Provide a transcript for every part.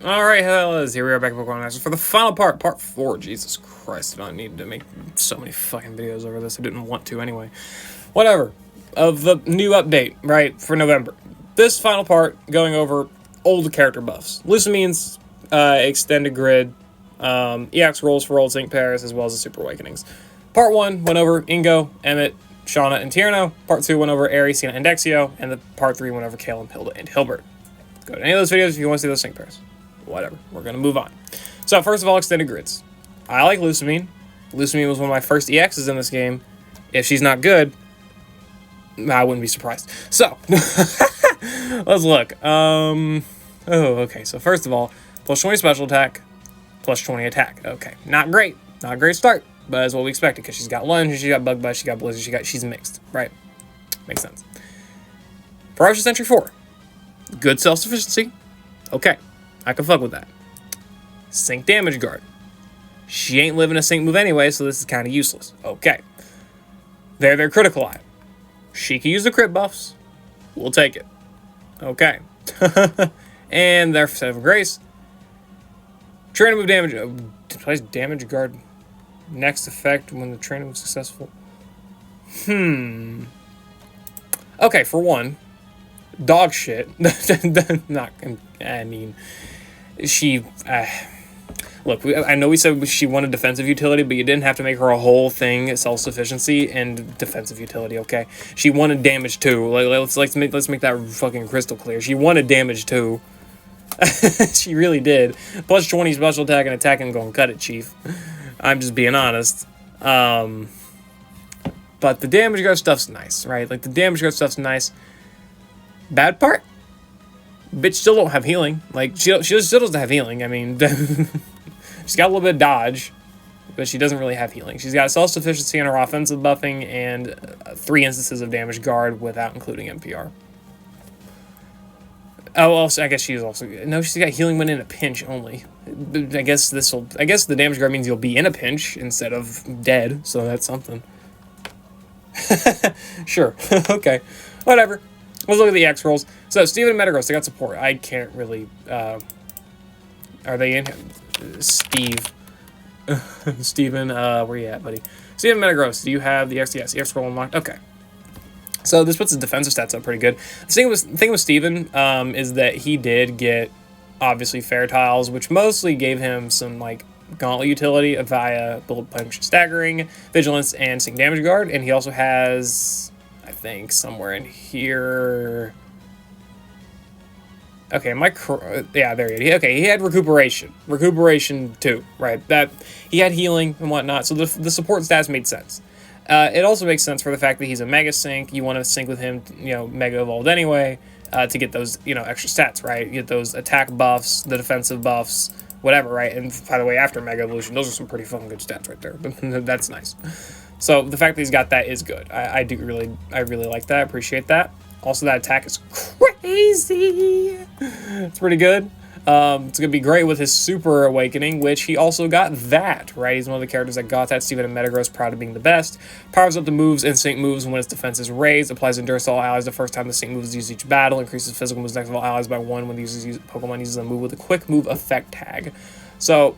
Alright, hellos, here we are back at Pokemon Masters for the final part, part 4. Jesus Christ, I don't need to make so many fucking videos over this. I didn't want to anyway. Whatever. Of the new update, right, for November. This final part, going over old character buffs. Lucamine's extended grid, EX rolls for old Sync pairs, as well as the Super Awakenings. Part 1 went over Ingo, Emmett, Shauna, and Tierno. Part 2 went over Aerie, Sygna, and Dexio. And the Part 3 went over Kale, and Hilda, and Hilbert. Go to any of those videos if you want to see those Sync pairs. Whatever. We're going to move on. So, first of all, extended grids. I like Lucamine. Lucamine was one of my first EXs in this game. If she's not good, I wouldn't be surprised. So, let's look. Okay. So, first of all, plus 20 special attack, plus 20 attack. Okay. Not great. Not a great start, but that's what we expected because she's got lunge, she's got bug buzz, she got blizzard, she's mixed, right? Makes sense. Ferocious Entry 4. Good self-sufficiency. Okay. I can fuck with that. Sync damage guard. She ain't living a sync move anyway, so this is kind of useless. Okay. They're critical eye. She can use the crit buffs. We'll take it. Okay. And their set of grace. Trainer move damage. Place damage guard. Next effect when the trainer was successful. Okay, for one. Dog shit. Not. I mean. She, look, I know we said she wanted defensive utility, but you didn't have to make her a whole thing, self-sufficiency and defensive utility, okay? She wanted damage too. Let's make that fucking crystal clear. She wanted damage too. She really did. Plus 20 special attack and attack and gonna cut it, Chief. I'm just being honest. But the damage guard stuff's nice, right? Like, the damage guard stuff's nice. Bad part? Bitch still don't have healing. Like, she still doesn't have healing. I mean, she's got a little bit of dodge, but she doesn't really have healing. She's got self-sufficiency in her offensive buffing and 3 instances of damage guard without including NPR. Oh, also, I guess she's also... No, she's got healing when in a pinch only. I guess the damage guard means you'll be in a pinch instead of dead, so that's something. Sure. Okay. Whatever. Let's look at the X rolls. So, Steven and Metagross, they got support. I can't really... are they in here? Steve. Steven, where you at, buddy? Steven Metagross, do you have the XDS? EX roll unlocked? Okay. So, this puts his defensive stats up pretty good. The thing with Steven is that he did get, obviously, Fair Tiles, which mostly gave him some, like, Gauntlet utility via Bullet Punch Staggering, Vigilance, and Sync Damage Guard. And he also has... I think somewhere in here. Okay, yeah, there he is. Okay, he had recuperation too, right? That he had healing and whatnot, so the support stats made sense. It also makes sense for the fact that he's a Mega Sync. You want to sync with him, Mega Evolved anyway, to get those, extra stats, right? You get those attack buffs, the defensive buffs, whatever, right? And by the way, after Mega Evolution, those are some pretty fucking good stats right there. That's nice. So the fact that he's got that is good. I really like that. I appreciate that. Also, that attack is crazy. It's pretty good. It's gonna be great with his Super Awakening, which he also got that, right? He's one of the characters that got that. Steven and Metagross, proud of being the best. Powers up the moves and sync moves when its defense is raised. Applies Endurance to all allies the first time the sync move is used each battle. Increases physical moves next to all allies by 1 when the Pokemon uses a move with a quick move effect tag. So,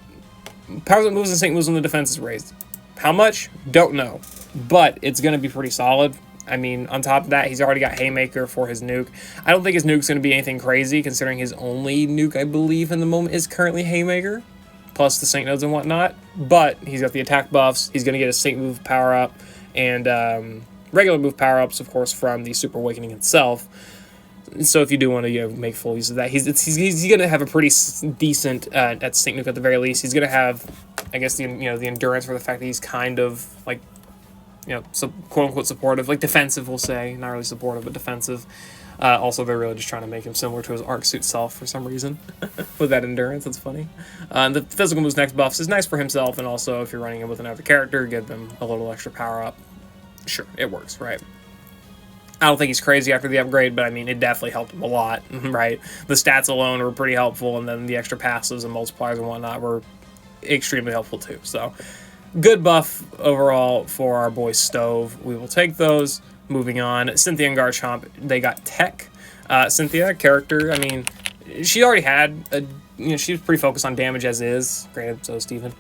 powers up moves and sync moves when the defense is raised. How much? Don't know. But it's going to be pretty solid. I mean, on top of that, he's already got Haymaker for his nuke. I don't think his nuke's going to be anything crazy, considering his only nuke, I believe, in the moment is currently Haymaker, plus the Sync Nodes and whatnot. But he's got the attack buffs. He's going to get a Sync move power-up, and regular move power-ups, of course, from the Super Awakening itself. So if you do want to make full use of that, he's going to have a pretty decent at Sync nuke at the very least. He's going to have... I guess the endurance for the fact that he's kind of like, quote unquote supportive, like defensive, we'll say, not really supportive, but defensive. Also, they're really just trying to make him similar to his Arc Suit self for some reason with that endurance. That's funny. The physical moves next buffs is nice for himself, and also if you're running him with another character, give them a little extra power up. Sure, it works, right? I don't think he's crazy after the upgrade, but I mean, it definitely helped him a lot, right? The stats alone were pretty helpful, and then the extra passives and multipliers and whatnot were extremely helpful too. So good buff overall for our boy Stove. We will take those. Moving on, Cynthia and Garchomp, they got tech. Cynthia, character, I mean, she already had a she's pretty focused on damage as is. Granted, so is Steven.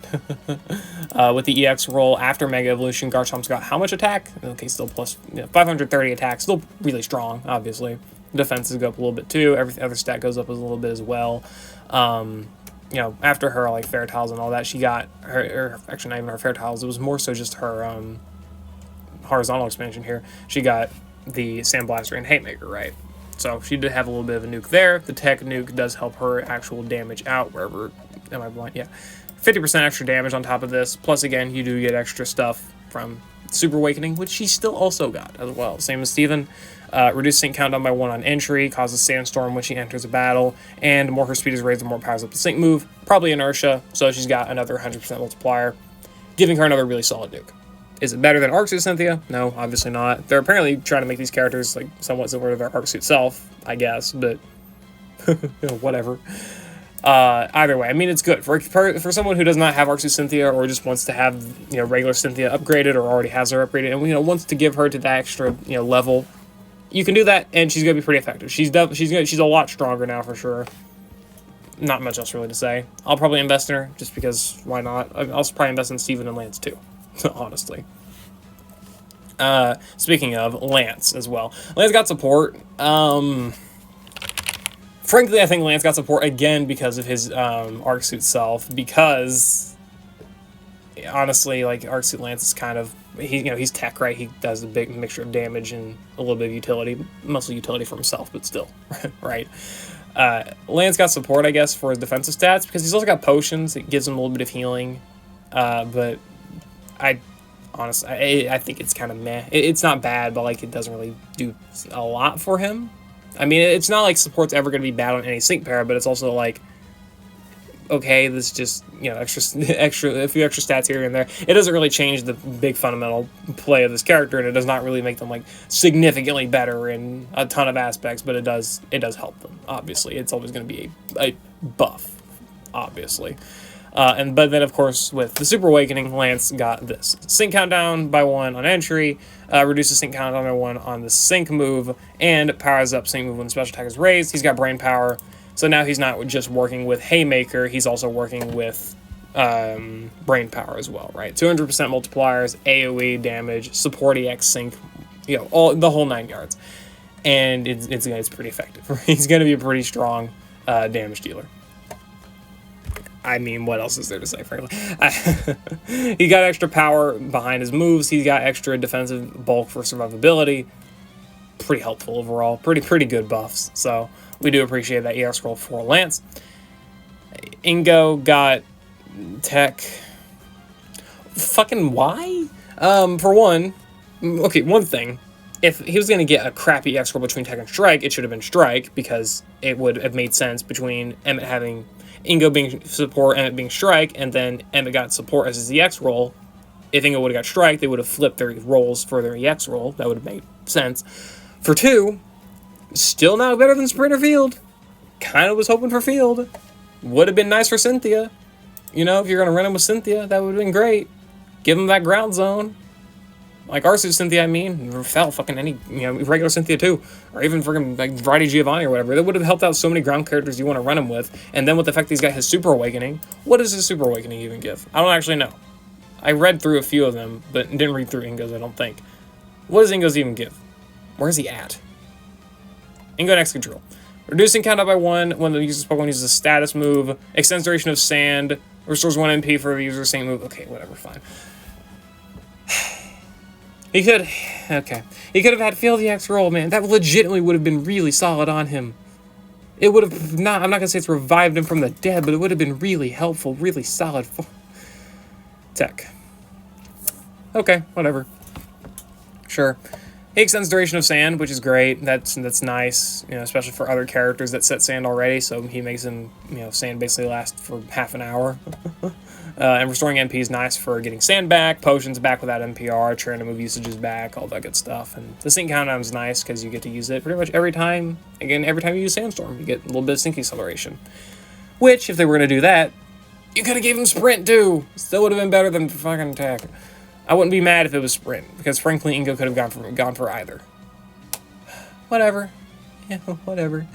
With the EX roll after Mega Evolution, Garchomp's got how much attack? Okay, still plus 530 attack. Still really strong, obviously. Defenses go up a little bit too. Every other stat goes up a little bit as well. After her like Fair Tiles and all that, she got her actually not even her Fair Tiles. It was more so just her horizontal expansion here. She got the Sandblaster and Haymaker, right? So she did have a little bit of a nuke there. The tech nuke does help her actual damage out wherever. Am I blind? Yeah. 50% extra damage on top of this. Plus, again, you do get extra stuff from Super Awakening, which she still also got as well. Same as Steven. Reduce sync countdown by 1 on entry. Causes Sandstorm when she enters a battle. And the more her speed is raised, the more powers up the sync move. Probably Inertia. So she's got another 100% multiplier. Giving her another really solid nuke. Is it better than Arc Suit Cynthia? No, obviously not. They're apparently trying to make these characters like somewhat similar to their Arc Suit self, I guess, but whatever. Either way, I mean, it's good for someone who does not have Arc Suit Cynthia or just wants to have regular Cynthia upgraded or already has her upgraded and wants to give her to that extra level. You can do that, and she's gonna be pretty effective. She's a lot stronger now for sure. Not much else really to say. I'll probably invest in her just because why not? I'll also probably invest in Steven and Lance too. Honestly. Speaking of Lance as well. Lance got support. Frankly, I think Lance got support again because of his Arc Suit self. Because honestly, like Arc Suit Lance is kind of he's tech, right? He does a big mixture of damage and a little bit of utility, mostly utility for himself, but still, right? Lance got support, I guess, for his defensive stats because he's also got potions. It gives him a little bit of healing, but I think it's kind of meh. It's not bad, but like it doesn't really do a lot for him. I mean, it's not like support's ever going to be bad on any sync pair, but it's also like, okay, this just a few extra stats here and there. It doesn't really change the big fundamental play of this character, and it does not really make them like significantly better in a ton of aspects. But it does help them. Obviously, it's always going to be a buff, obviously. But then, of course, with the Super Awakening, Lance got this. Sync countdown by 1 on entry, reduces sync countdown by 1 on the sync move, and powers up sync move when the special attack is raised. He's got brain power, so now he's not just working with Haymaker, he's also working with brain power as well, right? 200% multipliers, AoE damage, support EX sync, all the whole 9 yards. And it's pretty effective. He's going to be a pretty strong damage dealer. I mean, what else is there to say, frankly? He got extra power behind his moves. He's got extra defensive bulk for survivability. Pretty helpful overall. Pretty good buffs. So we do appreciate that EX roll for Lance. Ingo got tech. Fucking why? For one, okay, one thing. If he was going to get a crappy EX roll between tech and strike, it should have been strike because it would have made sense between Emmett having Ingo being support, Emmett being strike, and then Emmett got support as his EX roll. If Ingo would have got strike, they would have flipped their rolls for their EX roll. That would have made sense. For 2, still not better than Sprinter Field. Kind of was hoping for Field. Would have been nice for Cynthia. If you're going to run him with Cynthia, that would have been great. Give him that ground zone. Like Arc Suit Cynthia, I mean, or fucking any, regular Cynthia too, or even freaking like Variety Giovanni or whatever. That would have helped out so many ground characters you want to run him with. And then with the fact that he's got his Super Awakening, what does his Super Awakening even give? I don't actually know. I read through a few of them, but didn't read through Ingo's, I don't think. What does Ingo's even give? Where is he at? Ingo next control. Reducing countdown by 1 when the user's Pokemon uses a status move. Extends duration of Sand. Restores 1 MP for the user's same move. Okay, whatever, fine. He could have had Field EX roll, man. That legitimately would have been really solid on him. It would have not, I'm not going to say it's revived him from the dead, but it would have been really helpful, really solid for tech. Okay, whatever. Sure. He extends duration of Sand, which is great. That's nice, especially for other characters that set Sand already, so he makes him, Sand basically last for half an hour. And restoring MP is nice for getting Sand back, potions back without NPR, trying to move usages back, all that good stuff. And the sync countdown is nice because you get to use it pretty much every time. Again, every time you use Sandstorm, you get a little bit of sync acceleration. Which, if they were going to do that, you could have gave him Sprint too. Still would have been better than fucking Tech. I wouldn't be mad if it was Sprint, because frankly, Ingo could have gone for either. Whatever. Yeah, whatever.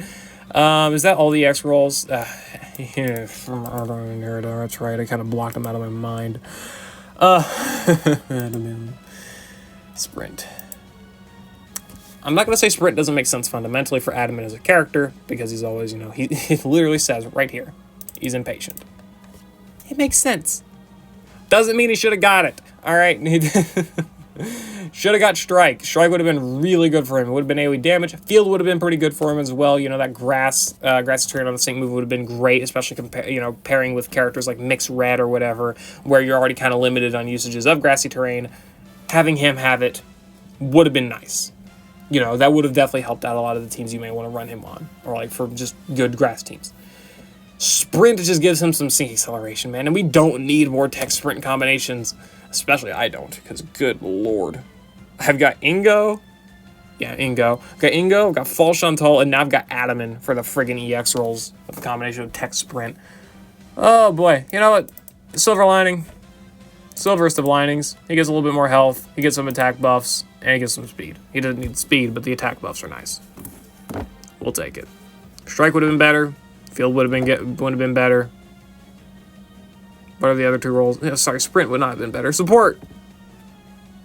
Is that all the EX rolls? Yeah, from Adaman and that's right. I kind of blocked them out of my mind. Adaman. Sprint. I'm not going to say Sprint doesn't make sense fundamentally for Adaman as a character, because he's always, he literally says right here, he's impatient. It makes sense. Doesn't mean he should have got it. All right. Should have got Strike. Strike would have been really good for him. It would have been AoE damage. Field would have been pretty good for him as well. That grassy terrain on the sync move would have been great, especially pairing with characters like Mix Red or whatever, where you're already kind of limited on usages of grassy terrain. Having him have it would have been nice. That would have definitely helped out a lot of the teams you may want to run him on, or like for just good grass teams. Sprint just gives him some sync acceleration, man, and we don't need more tech sprint combinations. Especially I don't, because good lord. I've got Ingo. Yeah, Ingo. I've got Ingo, I've got Fall Chantal, and now I've got Adaman for the friggin' EX rolls of the combination of tech sprint. Oh boy, you know what? Silver lining. Silverest of linings. He gets a little bit more health, he gets some attack buffs, and he gets some speed. He doesn't need speed, but the attack buffs are nice. We'll take it. Strike would have been better. Field would have been better. What are the other two roles? Yeah, sorry, Sprint would not have been better. Support!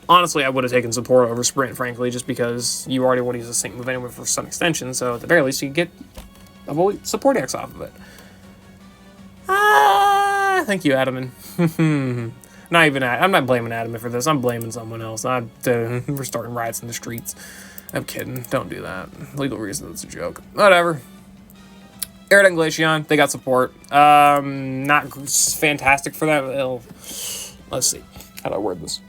Honestly, I would have taken Support over Sprint, frankly, just because you already want to use a sync move anyway for some extension, so at the very least you could get a whole Support X off of it. Thank you, Adaman. I'm not blaming Adaman for this. I'm blaming someone else. We're starting riots in the streets. I'm kidding. Don't do that. Legal reasons, it's a joke. Whatever. Arid and Glaceon, they got support. Not fantastic for that. Let's see. How do I word this?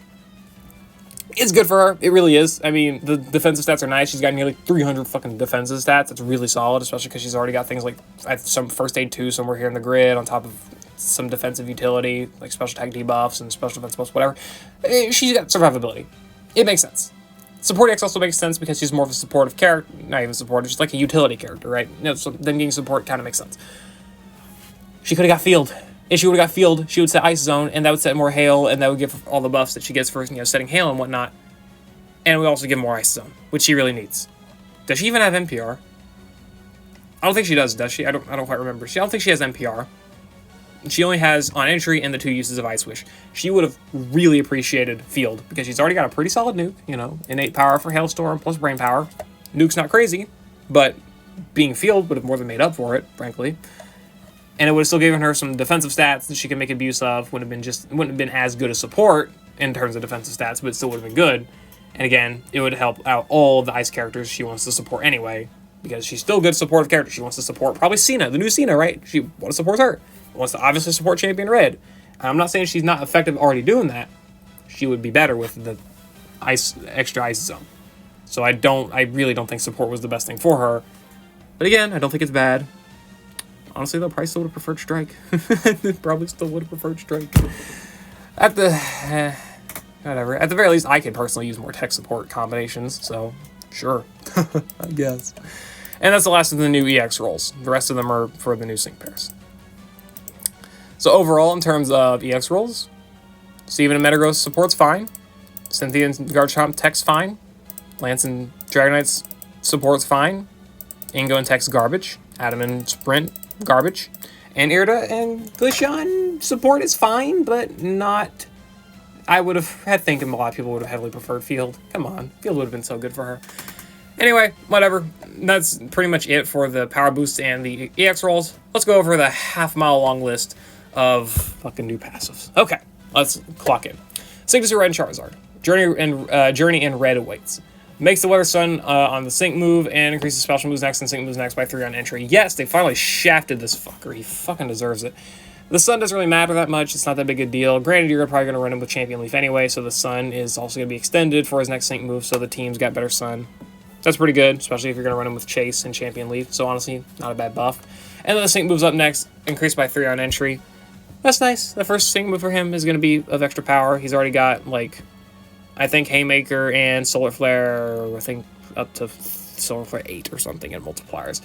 It's good for her. It really is. I mean, the defensive stats are nice. She's got nearly 300 fucking defensive stats. That's really solid, especially because she's already got things like some First Aid 2 somewhere here in the grid, on top of some defensive utility, like special attack debuffs and special defense buffs, whatever. She's got survivability. It makes sense. Support X also makes sense because she's more of a supportive character. Not even supportive, just like a utility character, right? So then getting support kind of makes sense. She could have got Field. If she would have got Field, she would set Ice Zone, and that would set more Hail, and that would give all the buffs that she gets for setting Hail and whatnot. And we also give more Ice Zone, which she really needs. Does she even have NPR? I don't think she does she? I don't quite remember. I don't think she has NPR. She only has on entry and the 2 uses of Ice Wish. She would have really appreciated Field because she's already got a pretty solid nuke, innate power for Hailstorm plus brain power. Nuke's not crazy, but being Field would have more than made up for it, frankly. And it would have still given her some defensive stats that she could make abuse of. Wouldn't have been as good as support in terms of defensive stats, but it still would have been good. And again, it would help out all of the ice characters she wants to support anyway, because she's still a good supportive character. She wants to support probably Sygna, the new Sygna, right? She wants to support her. Wants to obviously support Champion Red. I'm not saying she's not effective already doing that. She would be better with the extra ice zone. So I really don't think support was the best thing for her. But again, I don't think it's bad. Honestly, though, probably still would have preferred Strike. Probably still would have preferred Strike. Whatever. At the very least, I could personally use more tech support combinations. So, sure. I guess. And that's the last of the new EX rolls. The rest of them are for the new sync pairs. So overall, in terms of EX rolls, Steven and Metagross support's fine. Cynthia and Garchomp tech's fine. Lance and Dragonite's support's fine. Ingo and tech's garbage. Adaman and Sprint, garbage. And Irida and Glaceon support is fine, but not... I would have had thinking a lot of people would have heavily preferred Field. Come on, Field would have been so good for her. Anyway, whatever. That's pretty much it for the power boosts and the EX rolls. Let's go over the half-mile-long list of fucking new passives. Okay, let's clock in. Signature Red and Charizard. Journey in Red awaits. Makes the Weather Sun on the sync move and increases special moves next and sync moves next by 3 on entry. Yes, they finally shafted this fucker. He fucking deserves it. The Sun doesn't really matter that much. It's not that big a deal. Granted, you're probably going to run him with Champion Leaf anyway, so the Sun is also going to be extended for his next sync move, so the team's got better Sun. That's pretty good, especially if you're going to run him with Chase and Champion Leaf, so honestly, not a bad buff. And then the sync moves up next, increased by 3 on entry. That's nice. The first sync move for him is going to be of extra power. He's already got, I think Haymaker and Solar Flare, I think up to Solar Flare 8 or something in multipliers.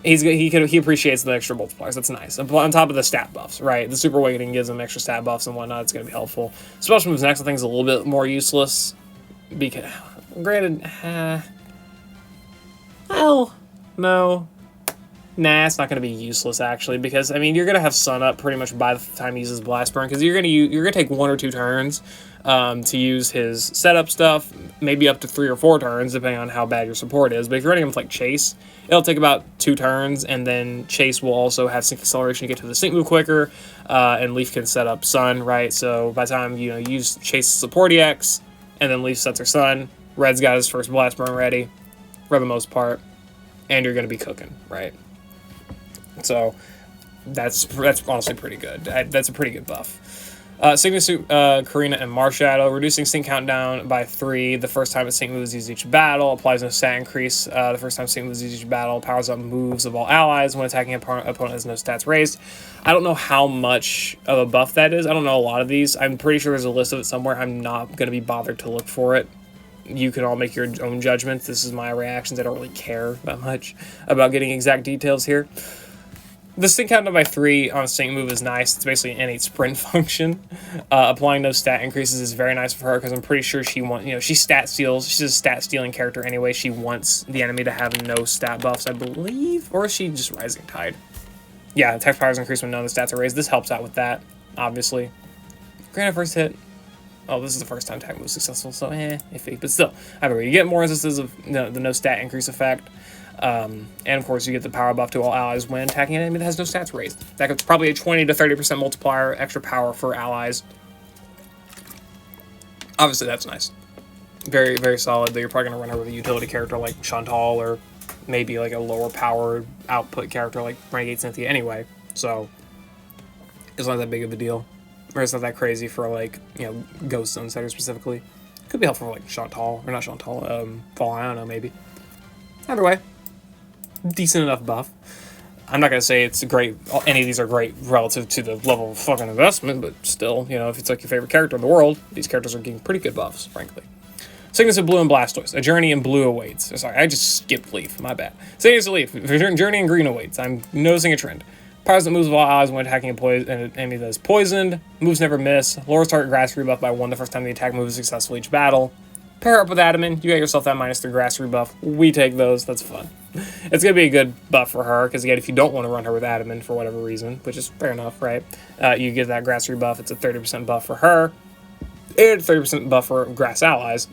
He appreciates the extra multipliers. That's nice. On top of the stat buffs, right? The Super Awakening gives him extra stat buffs and whatnot. It's going to be helpful. Special moves next, I think, is a little bit more useless. Because, granted, well, no. Nah, it's not going to be useless, actually, because, I mean, you're going to have Sun up pretty much by the time he uses Blast Burn, because you're gonna take 1 or 2 turns to use his setup stuff, maybe up to 3 or 4 turns, depending on how bad your support is. But if you're running him with, like, Chase, it'll take about 2 turns, and then Chase will also have Sync Acceleration to get to the Sync move quicker, and Leaf can set up Sun, right? So by the time, you use Chase's support EX, and then Leaf sets her Sun, Red's got his first Blast Burn ready, for the most part, and you're going to be cooking, right? So that's honestly pretty good. That's a pretty good buff. Sygna Suit, Karina, and Marshadow. Reducing sync countdown by 3 the first time a sync move is used each battle. Applies no stat increase the first time sync move is used each battle. Powers up moves of all allies when attacking opponent has no stats raised. I don't know how much of a buff that is. I don't know a lot of these. I'm pretty sure there's a list of it somewhere. I'm not going to be bothered to look for it. You can all make your own judgments. This is my reactions. I don't really care that much about getting exact details here. The sync countdown by 3 on a sync move is nice. It's basically an innate sprint function. Applying those stat increases is very nice for her because I'm pretty sure she wants, she stat steals. She's a stat stealing character anyway. She wants the enemy to have no stat buffs, I believe. Or is she just Rising Tide? Yeah, attack powers increase when none of the stats are raised. This helps out with that, obviously. Granted, first hit. Oh, this is the first time attack move successful, so iffy. But still, either way, you get more instances of the no stat increase effect. And of course, you get the power buff to all allies when attacking an enemy that has no stats raised. That's probably a 20 to 30% multiplier, extra power for allies. Obviously, that's nice. Very, very solid. That you're probably going to run her with a utility character like Chantal, or maybe like a lower power output character like Renegade Cynthia anyway. So, it's not that big of a deal. Or it's not that crazy for, like, Ghost Zone Setter specifically. Could be helpful for, like, Chantal, or not Chantal, Falliano, maybe. Either way, decent enough buff. I'm not going to say it's great, any of these are great relative to the level of fucking investment, but still, if it's, like, your favorite character in the world, these characters are getting pretty good buffs, frankly. Sygna of Blue and Blastoise. A journey in blue awaits. Sorry, I just skipped Leaf, my bad. Sygna Leaf. Journey in green awaits. I'm noticing a trend. Powers that moves of all allies when attacking an enemy that is poisoned. Moves never miss. Lowers target grass rebuff by 1 the first time the attack move is successful each battle. Pair up with Adaman. You got yourself that -3 grass rebuff. We take those. That's fun. It's going to be a good buff for her, because again, if you don't want to run her with Adaman for whatever reason, which is fair enough, right? You get that grass rebuff. It's a 30% buff for her, and 30% buff for grass allies.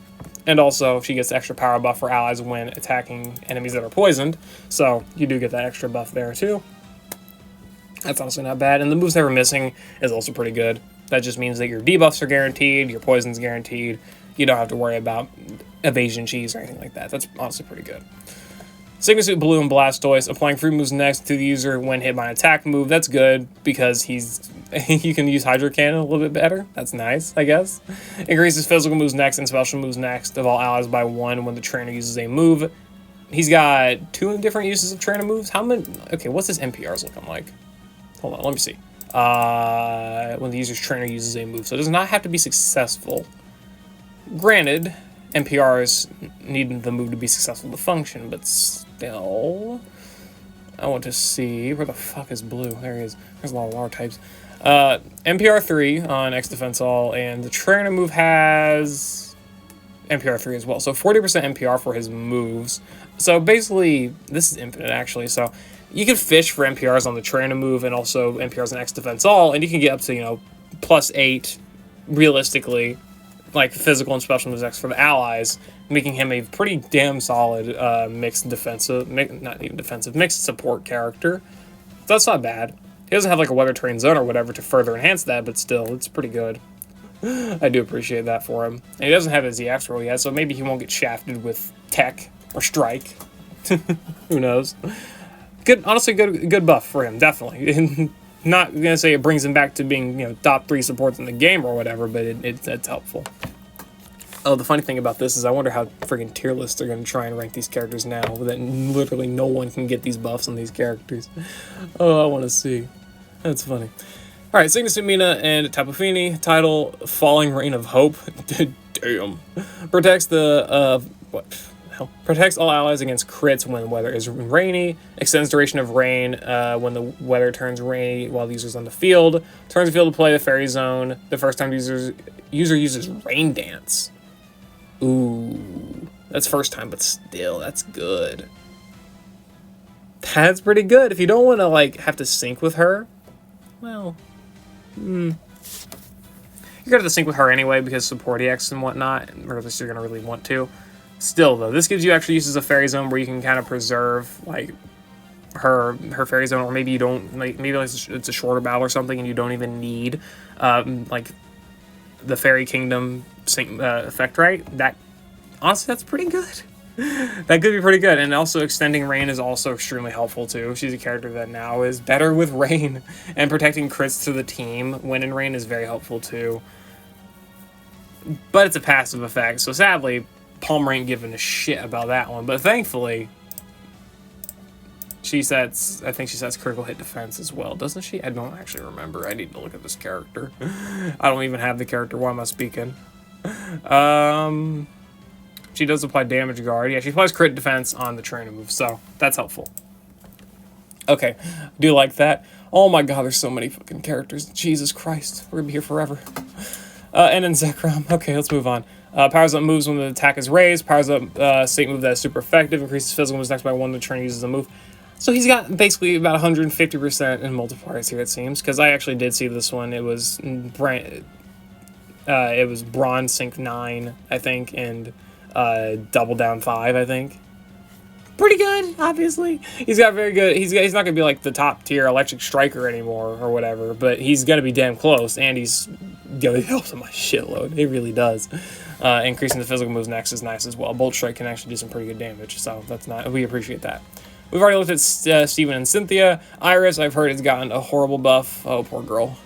And also, she gets extra power buff for allies when attacking enemies that are poisoned. So, you do get that extra buff there, too. That's honestly not bad. And the moves never missing is also pretty good. That just means that your debuffs are guaranteed, your poison's guaranteed. You don't have to worry about evasion cheese or anything like that. That's honestly pretty good. Sygna Suit Blue and Blastoise. Applying free moves next to the user when hit by an attack move. That's good because you can use Hydro Cannon a little bit better. That's nice, I guess. Increases physical moves next and special moves next of all allies by 1 when the trainer uses a move. He's got 2 different uses of trainer moves. How many? Okay, what's his NPRs looking like? Hold on, let me see. When the user's trainer uses a move. So it does not have to be successful. Granted, NPRs need the move to be successful to function, but still... I want to see... Where the fuck is blue? There he is. There's a lot of water types. NPR 3 on X Defense All, and the trainer move has NPR 3 as well. So 40% NPR for his moves. So basically, this is infinite actually, so... You can fish for NPRs on the trainer move and also NPRs on X Defense All, and you can get up to, +8, realistically, like physical and special moves X for the allies, making him a pretty damn solid mixed support character. So that's not bad. He doesn't have like a weather terrain zone or whatever to further enhance that, but still, it's pretty good. I do appreciate that for him. And he doesn't have his EX roll yet, so maybe he won't get shafted with Tech or Strike. Who knows? Good, honestly, good buff for him, definitely. Not gonna say it brings him back to being, top 3 supports in the game or whatever, but it's helpful. Oh, the funny thing about this is I wonder how friggin' tier lists are gonna try and rank these characters now, that literally no one can get these buffs on these characters. Oh, I want to see. That's funny. All right, Sygna Sumina and Tapu Fini. Title: Falling Rain of Hope. Damn. Protects the protects all allies against crits when the weather is rainy. Extends duration of rain when the weather turns rainy while the user's on the field. Turns the field to play the fairy zone the first time the user uses Rain Dance. Ooh, that's first time, but still, that's good. That's pretty good. If you don't want to, like, have to sync with her, well, you're going to have to sync with her anyway because support EX and whatnot, or at least you're going to really want to. Still, though, this gives you extra uses of Fairy Zone where you can kind of preserve, like, her Fairy Zone, or maybe you don't, like, maybe it's a shorter battle or something and you don't even need, like, the Fairy Kingdom sync, effect, right? That, honestly, that's pretty good. That could be pretty good. And also extending Rain is also extremely helpful too. She's a character that now is better with Rain, and protecting crits to the team when in Rain is very helpful too. But it's a passive effect, so sadly, Palmer ain't giving a shit about that one. But thankfully, she sets, I think she sets critical hit defense as well, doesn't she? I don't actually remember. I need to look at this character. I don't even have the character. Why am I speaking? She does apply damage guard. Yeah, she applies crit defense on the trainer move, so that's helpful. Okay, I do like that. Oh my god, there's so many fucking characters. Jesus Christ, we're gonna be here forever. And then Zekrom. Okay, let's move on. Powers up moves when the attack is raised. Powers up state move that is super effective. Increases physical moves next by 1 when the trainer uses a move. So he's got basically about 150% in multipliers here, it seems. Because I actually did see this one. It was Bronze Sync 9, I think, and Double Down 5, I think. Pretty good, obviously. He's got very good. He's not gonna be like the top tier Electric Striker anymore or whatever, but he's gonna be damn close. And he helps him a shitload. He really does. Increasing the physical moves next is nice as well. Bolt Strike can actually do some pretty good damage, so that's not. We appreciate that. We've already looked at Steven and Cynthia. Iris, I've heard, has gotten a horrible buff. Oh, poor girl.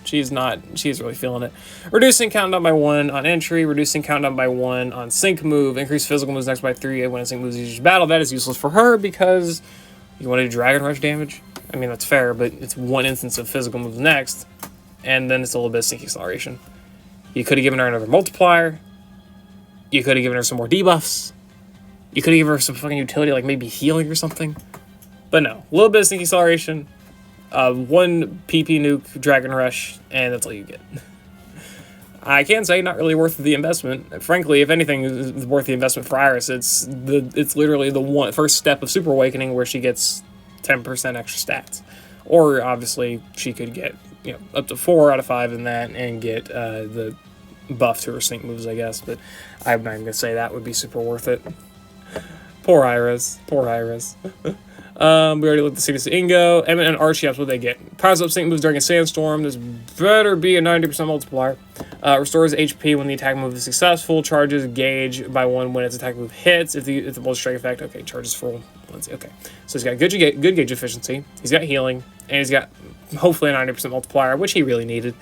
She's really feeling it. Reducing countdown by 1 on entry, reducing countdown by 1 on sync move, increase physical moves next by 3 when a sync moves each battle. That is useless for her because you want to do Dragon Rush damage. I mean, that's fair, but it's one instance of physical moves next, and then it's a little bit of sync acceleration. You could have given her another multiplier. You could have given her some more debuffs. You could have given her some fucking utility, like maybe healing or something. But no, a little bit of sync acceleration. 1 PP nuke, Dragon Rush, and that's all you get. I can say not really worth the investment. Frankly, if anything is worth the investment for Iris, it's literally the first step of Super Awakening where she gets 10% extra stats. Or obviously she could get up to 4 out of 5 in that and get the buff to her sync moves, I guess. But I'm not even gonna say that would be super worth it. Poor Iris. Poor Iris. We already looked at the Sygna Ingo. Emmett and Archeops, what they get? Powers up sync moves during a sandstorm. This better be a 90% multiplier. Restores HP when the attack move is successful. Charges gauge by 1 when its attack move hits. If the Bolt Strike effect, okay, charges full. Let's see, okay. So he's got good gauge efficiency. He's got healing. And he's got hopefully a 90% multiplier, which he really needed.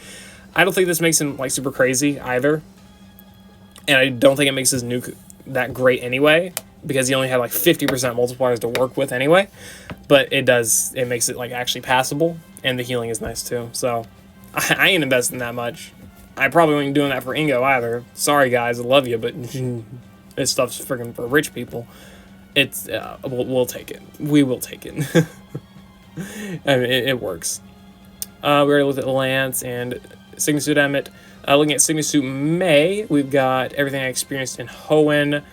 I don't think this makes him like super crazy either. And I don't think it makes his nuke that great anyway, because he only had like 50% multipliers to work with anyway. But it makes it like actually passable, and the healing is nice too. So I ain't investing that much. I probably ain't doing that for Ingo either. Sorry guys, I love you, but this stuff's freaking for rich people. It's we'll take it. We will take it. I mean, it works. We already looked at Lance and Sygna Suit Emmett. Looking at Sygna Suit May, we've got everything I experienced in Hoenn.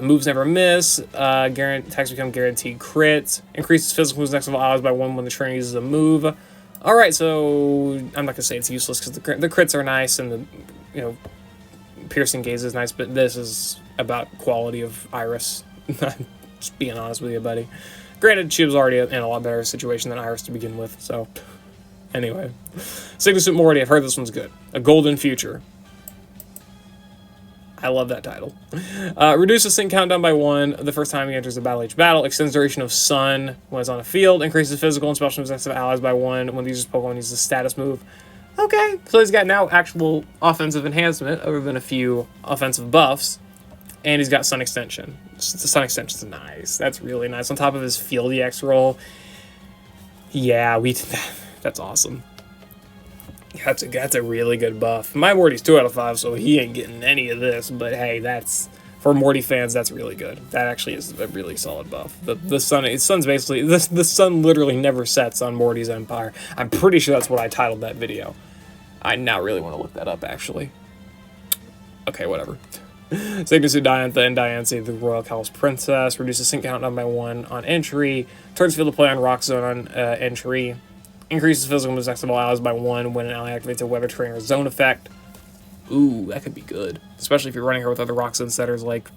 Moves never miss. Attacks become guaranteed crits. Increases physical moves next level allies by 1 when the trainer uses a move. Alright, so I'm not gonna say it's useless because the crits are nice and the piercing gaze is nice, but this is about quality of Iris. Just being honest with you, buddy. Granted, she was already in a lot better situation than Iris to begin with, so anyway. Sygna Suit Morty, I've heard this one's good. A Golden Future. I love that title. Reduces sync countdown by 1 the first time he enters a battle each battle. Extends duration of Sun when it's on a field. Increases physical and special moves next to allies by 1 when the user's Pokemon uses a status move. Okay, so he's got now actual offensive enhancement other than a few offensive buffs. And he's got Sun Extension. The Sun Extension's nice. That's really nice. On top of his Field EX roll. Yeah, that's awesome. That's a really good buff. My Morty's 2 out of 5, so he ain't getting any of this. But hey, for Morty fans, that's really good. That actually is a really solid buff. The sun's basically the sun literally never sets on Morty's Empire. I'm pretty sure that's what I titled that video. I now really want to look that up actually. Okay, whatever. Sygna, Diantha, and Diancie, the Royal Kalos Princess. Reduces sync countdown by 1 on entry. Turns field of play on Rock Zone on entry. Increases physical moves next to all allies by 1 when an ally activates a Weather Terrain or Zone effect. Ooh, that could be good. Especially if you're running her with other Rock Zone setters like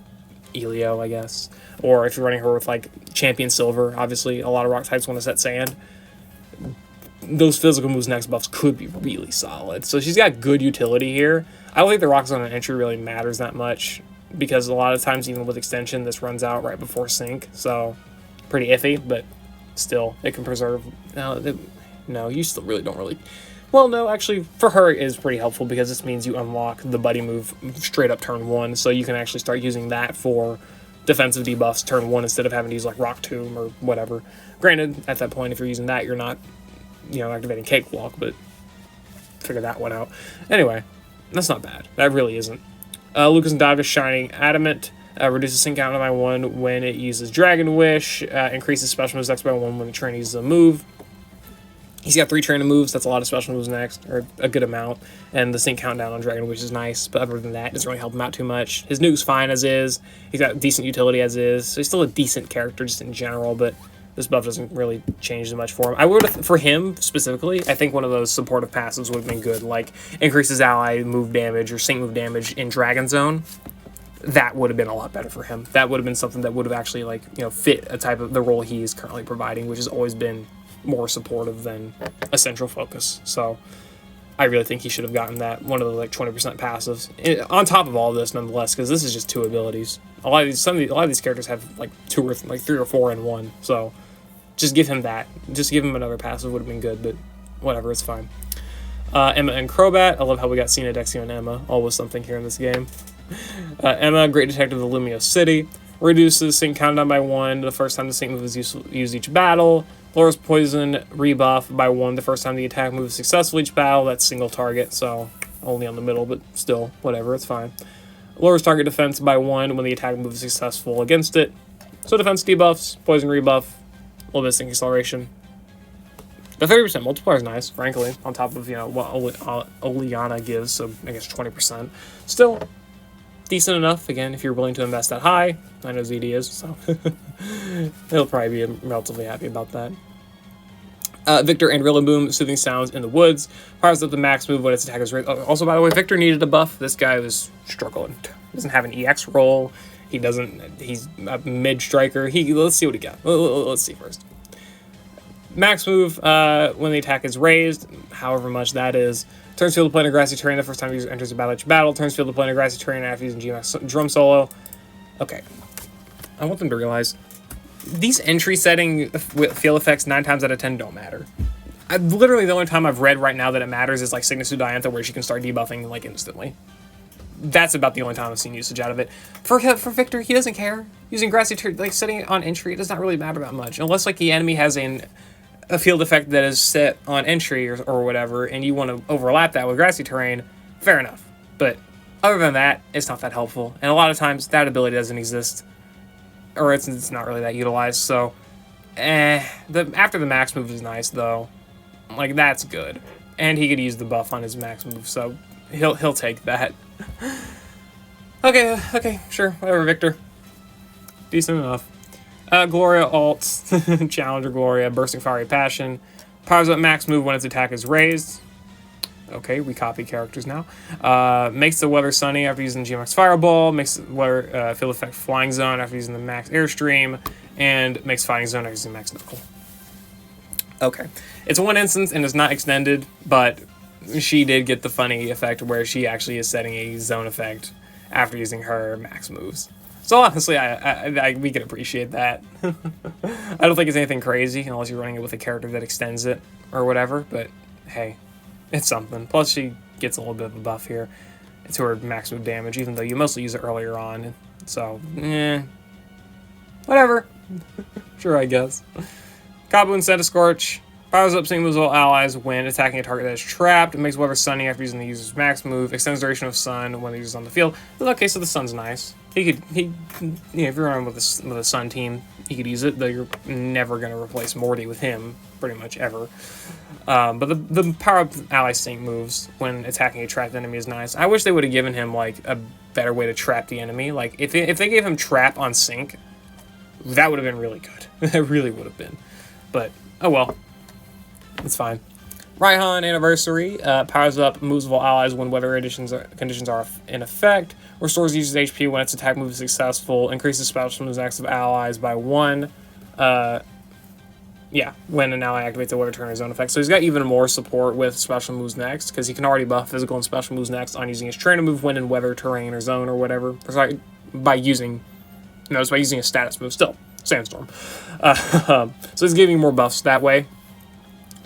Elio, I guess. Or if you're running her with, like, Champion Silver. Obviously, a lot of Rock types want to set Sand. Those physical moves next buffs could be really solid. So she's got good utility here. I don't think the Rock Zone on entry really matters that much, because a lot of times, even with extension, this runs out right before sync. So, pretty iffy, but still, it can preserve... No, you still really don't really... Well, no, actually, for her, it is pretty helpful, because this means you unlock the Buddy move straight up turn 1, so you can actually start using that for defensive debuffs turn 1 instead of having to use, like, Rock Tomb or whatever. Granted, at that point, if you're using that, you're not, activating Cakewalk, but figure that one out. Anyway, that's not bad. That really isn't. Lucas and Daga Shining Adamant. Reduces sync countdown by 1 when it uses Dragon Wish. Increases special moves next by 1 when the trainer uses a move. He's got 3 trainer moves. That's a lot of special moves next, or a good amount. And the sync countdown on Dragon Wish is nice, but other than that, it doesn't really help him out too much. His nuke's fine as is. He's got decent utility as is. So he's still a decent character just in general, but this buff doesn't really change much for him. I would, for him specifically, I think one of those supportive passives would have been good, like increases ally move damage or sync move damage in Dragon Zone. That would have been a lot better for him. That would have been something that would have actually, like, fit a type of the role he is currently providing, which has always been more supportive than a central focus. So I really think he should have gotten that, one of the, like, 20% passives on top of all this, nonetheless, because this is just 2 abilities. A lot of these characters have like 2 or 3 or 4 in one. So just give him that. Just give him another passive would have been good, but whatever, it's fine. Emma and Crobat. I love how we got Sygna, Dexio, and Emma. Always something here in this game. Emma, Great Detective of the Lumio City. Reduces sync countdown by 1 the first time the sync move is used each battle. Lowers poison rebuff by 1 the first time the attack move is successful each battle. That's single target, so only on the middle, but still, whatever, it's fine. Lowers target defense by 1 when the attack move is successful against it. So defense debuffs, poison rebuff, a little bit of sync acceleration. The 30% multiplier is nice, frankly, on top of, what Oleana gives, so I guess 20%. Still decent enough, again, if you're willing to invest that high. I know ZD is, so he'll probably be relatively happy about that. Victor and Rillaboom, Soothing Sounds in the Woods. Fires up the max move when its attack is raised. Also, by the way, Victor needed a buff. This guy was struggling. Doesn't have an EX roll. He's a mid-striker. Let's see what he got. Let's see first. Max move when the attack is raised, however much that is. Turns field to play in a grassy terrain the first time the user enters a battle each battle. Turns field to play in a grassy terrain after using GMAX drum solo. Okay. I want them to realize these entry setting field effects 9 times out of 10 don't matter. Literally the only time I've read right now that it matters is like Sygna Diantha, where she can start debuffing like instantly. That's about the only time I've seen usage out of it. For Victor, he doesn't care. Using grassy terrain, like setting it on entry, it does not really matter that much. Unless like the enemy has a field effect that is set on entry or whatever, and you want to overlap that with grassy terrain, fair enough. But other than that, it's not that helpful. And a lot of times, that ability doesn't exist. Or it's not really that utilized, so... after the max move is nice, though. Like, that's good. And he could use the buff on his max move, so he'll take that. Okay, sure, whatever, Victor. Decent enough. Gloria ults, Challenger Gloria, Bursting Fiery Passion, powers up max move when its attack is raised. Okay, we copy characters now. Makes the weather sunny after using GMX Fireball, makes the weather field effect Flying Zone after using the max Airstream, and makes Fighting Zone after using max Knuckle. Okay, it's one instance and it's not extended, but she did get the funny effect where she actually is setting a zone effect after using her max moves. So honestly, we can appreciate that. I don't think it's anything crazy unless you're running it with a character that extends it or whatever, but hey, it's something. Plus she gets a little bit of a buff here to her max move damage, even though you mostly use it earlier on. So, whatever. Sure, I guess. Kabu and Centiskorch. Powers up sync moves all allies when attacking a target that is trapped. It makes weather sunny after using the user's max move. Extends duration of sun when the user's on the field. But okay, so the sun's nice. If you're running with a sun team, he could use it, though you're never going to replace Morty with him, pretty much ever. But the power-up ally sync moves when attacking a trapped enemy is nice. I wish they would have given him, like, a better way to trap the enemy. Like, if they gave him trap on sync, that would have been really good. It really would have been. But, oh well. It's fine. Raihan Anniversary powers up moves of all allies when weather conditions are in effect. Restores user's HP when its attack move is successful. Increases special moves active allies by 1. Yeah, when an ally activates a weather turn in his own effect. So he's got even more support with special moves next, because he can already buff physical and special moves next on using his trainer move when in weather, terrain, or zone, or whatever. Sorry, by using a status move still. Sandstorm. So he's giving more buffs that way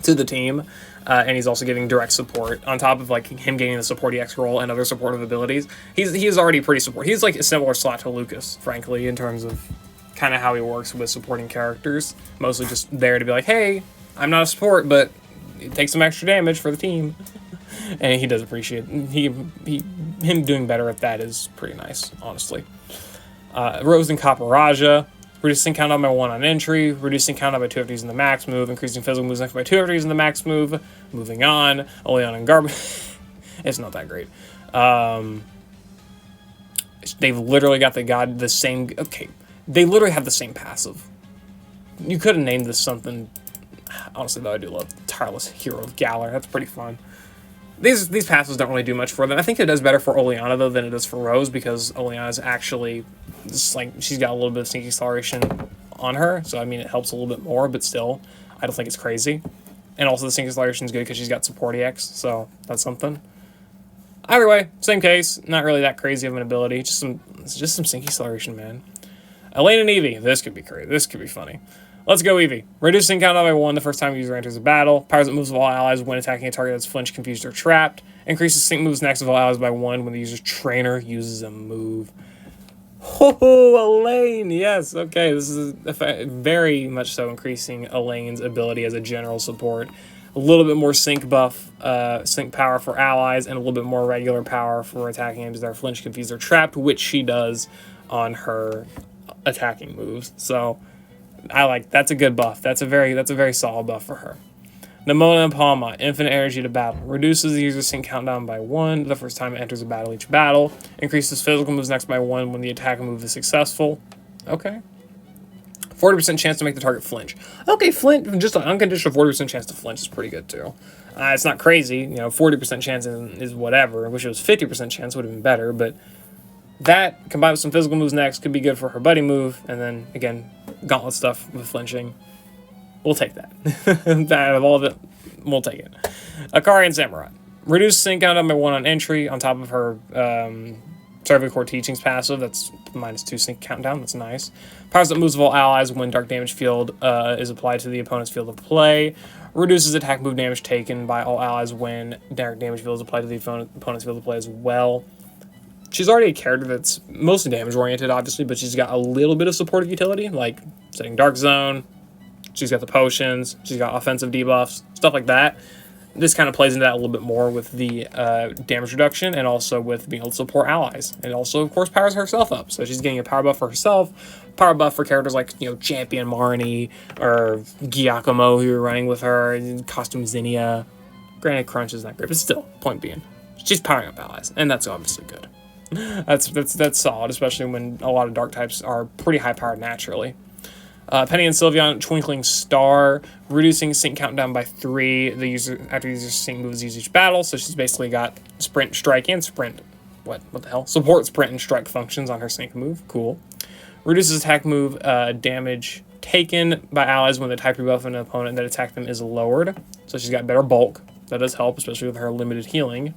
to the team. And he's also giving direct support on top of like him getting the support EX roll and other supportive abilities. He's already pretty support. He's like a similar slot to Lucas, frankly, in terms of kind of how he works with supporting characters. Mostly just there to be like, hey, I'm not a support, but it takes some extra damage for the team. And he does appreciate him doing better at that is pretty nice, honestly. Rose and Caporaja. Reducing countdown by 1 on entry, reducing countdown by 2 after using the max move, increasing physical moves next by 2 after using the max move. Moving on, Oleon and Garbage. It's not that great. They've literally got the same. Okay, they literally have the same passive. You could have named this something. Honestly, though, I do love Tireless Hero of Galar. That's pretty fun. These passives don't really do much for them. I think it does better for Oleana, though, than it does for Rose, because Oleana's actually just like, she's got a little bit of sneak acceleration on her, so I mean, it helps a little bit more, but still, I don't think it's crazy. And also, the sneak acceleration is good because she's got support EX, so that's something. Either way, same case, not really that crazy of an ability, just some sneak acceleration, man. Elaine and Eevee, this could be crazy, this could be funny. Let's go, Eevee. Reducing countdown by 1 the first time the user enters a battle. Powers up moves of all allies when attacking a target that's flinched, confused, or trapped. Increases sync moves next of all allies by 1 when the user's trainer uses a move. Oh, Elaine! Yes, okay. This is very much so increasing Elaine's ability as a general support. A little bit more sync buff, sync power for allies, and a little bit more regular power for attacking enemies that are flinched, confused, or trapped, which she does on her attacking moves. So that's a good buff. That's a very solid buff for her. Nemona and Palma, infinite energy to battle. Reduces the user's sync countdown by 1 the first time it enters a battle each battle. Increases physical moves next by 1 when the attack move is successful. Okay. 40% chance to make the target flinch. Okay, just an unconditional 40% chance to flinch is pretty good too. It's not crazy, 40% chance is whatever. I wish it was 50% chance, would have been better, but that, combined with some physical moves next, could be good for her buddy move, and then, again, gauntlet stuff with flinching. We'll take that. Out of all of it, we'll take it. Akari and Samurai. Reduce sync countdown by 1 on entry, on top of her Core Teachings passive. That's -2 sync countdown, that's nice. Powers up moves of all allies when Dark Damage Field is applied to the opponent's field of play. Reduces attack move damage taken by all allies when Dark Damage Field is applied to the opponent's field of play as well. She's already a character that's mostly damage-oriented, obviously, but she's got a little bit of supportive utility, like setting Dark Zone. She's got the potions. She's got offensive debuffs, stuff like that. This kind of plays into that a little bit more with the damage reduction and also with being able to support allies. And also, of course, powers herself up. So she's getting a power buff for herself, power buff for characters like, Champion Marnie or Giacomo, who are running with her, Costume Zinnia. Granted, Crunch is not great, but still, point being, she's powering up allies, and that's obviously good. That's solid, especially when a lot of dark types are pretty high powered naturally. Penny and Sylveon, Twinkling Star, reducing sync countdown by 3 after the user's sync moves use each battle. So she's basically got sprint, strike, and sprint. What the hell? Support sprint and strike functions on her sync move. Cool. Reduces attack move damage taken by allies when the type rebuff of an opponent that attacked them is lowered. So she's got better bulk. That does help, especially with her limited healing.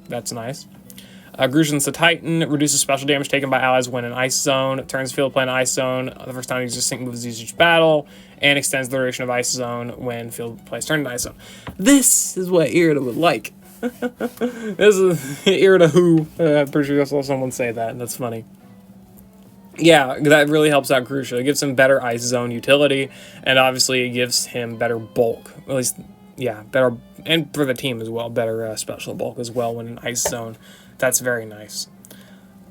That's nice. Grueson's the Titan, reduces special damage taken by allies when in Ice Zone, turns field play in Ice Zone the first time user sync moves use each battle, and extends the duration of Ice Zone when field play is turned in Ice Zone. This is what Irida would like. This is Irida who, I'm pretty sure I saw someone say that, and that's funny. Yeah, that really helps out Grusha. It gives him better Ice Zone utility, and obviously it gives him better bulk. At least, yeah, better, and for the team as well, better special bulk as well when in Ice Zone. That's very nice.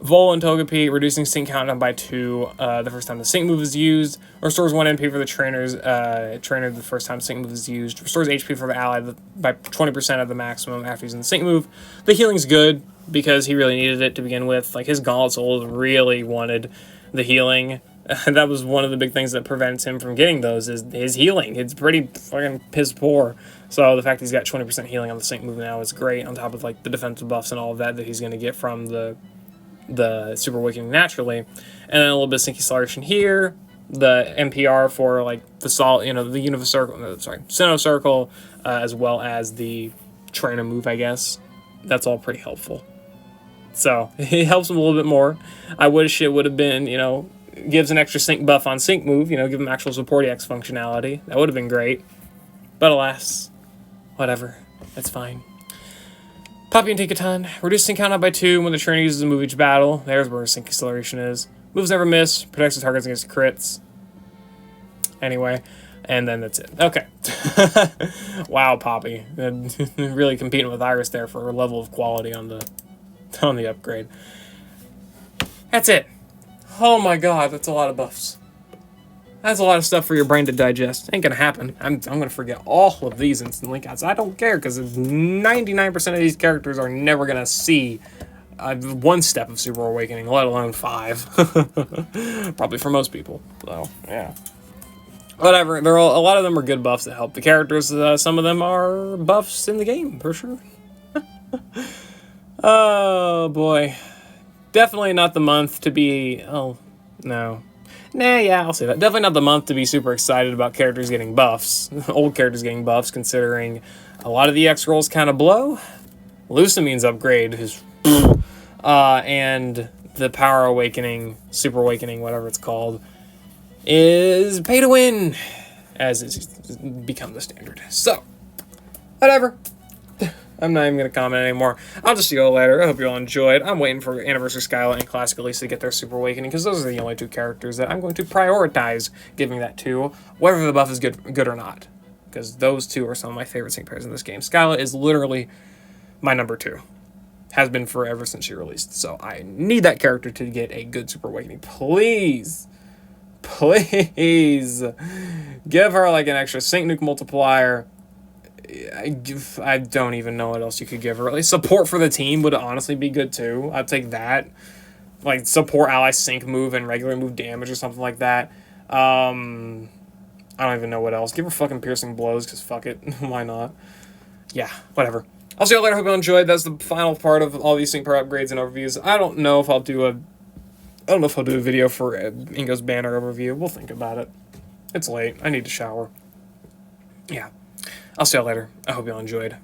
Vol and Togepi, reducing sync countdown by 2 the first time the sync move is used. Restores 1 MP for the trainer the first time sync move is used. Restores HP for the ally by 20% of the maximum after using the sync move. The healing's good because he really needed it to begin with. Like, his Gauntlet Soul really wanted the healing. That was one of the big things that prevents him from getting those, is his healing. It's pretty fucking piss poor. So the fact that he's got 20% healing on the sync move now is great, on top of like the defensive buffs and all of that he's going to get from the Super Awakening naturally. And then a little bit of Sync Acceleration here, the NPR for like the Sinnoh Circle, as well as the Trainer move, I guess. That's all pretty helpful. So it helps him a little bit more. I wish it would have been, gives an extra sync buff on sync move, give him actual support X functionality. That would have been great. But alas, whatever. That's fine. Poppy and Tinkaton. Reduce sync countdown by 2 when the trainer uses a move each battle. There's where sync acceleration is. Moves never miss. Protects the targets against crits. Anyway. And then that's it. Okay. Wow, Poppy. Really competing with Iris there for her level of quality on the upgrade. That's it. Oh my god, that's a lot of buffs. That's a lot of stuff for your brain to digest. Ain't gonna happen. I'm gonna forget all of these instantly, guys. I don't care, because 99% of these characters are never gonna see one step of Super Awakening, let alone 5. Probably for most people. So, yeah. Whatever. A lot of them are good buffs that help the characters. Some of them are buffs in the game, for sure. Oh, boy. Definitely not the month to be... Oh, no. Nah, yeah, I'll say that. Definitely not the month to be super excited about characters getting buffs. Old characters getting buffs, considering a lot of the X rolls kind of blow. Lucamine's upgrade is... and the Power Awakening, Super Awakening, whatever it's called, is pay to win, as it's become the standard. So, whatever. I'm not even going to comment anymore. I'll just see you all later. I hope you all enjoyed. I'm waiting for Anniversary Skylight and Classic Elise to get their Super Awakening, because those are the only 2 characters that I'm going to prioritize giving that to, whether the buff is good or not. Because those 2 are some of my favorite sync pairs in this game. Skylight is literally my number 2. Has been forever since she released. So I need that character to get a good Super Awakening. Please. Please. Give her like an extra Sync Nuke multiplier. I don't even know what else you could give her. At least support for the team would honestly be good too. I'd take that. Like support ally sync move and regular move damage or something like that. I don't even know what else. Give her fucking piercing blows, because fuck it. Why not? Yeah, whatever. I'll see you all later. Hope you all enjoyed. That's the final part of all these sync pair upgrades and overviews. I don't know if I'll do a video for Ingo's banner overview. We'll think about it. It's late. I need to shower. Yeah. I'll see y'all later. I hope y'all enjoyed.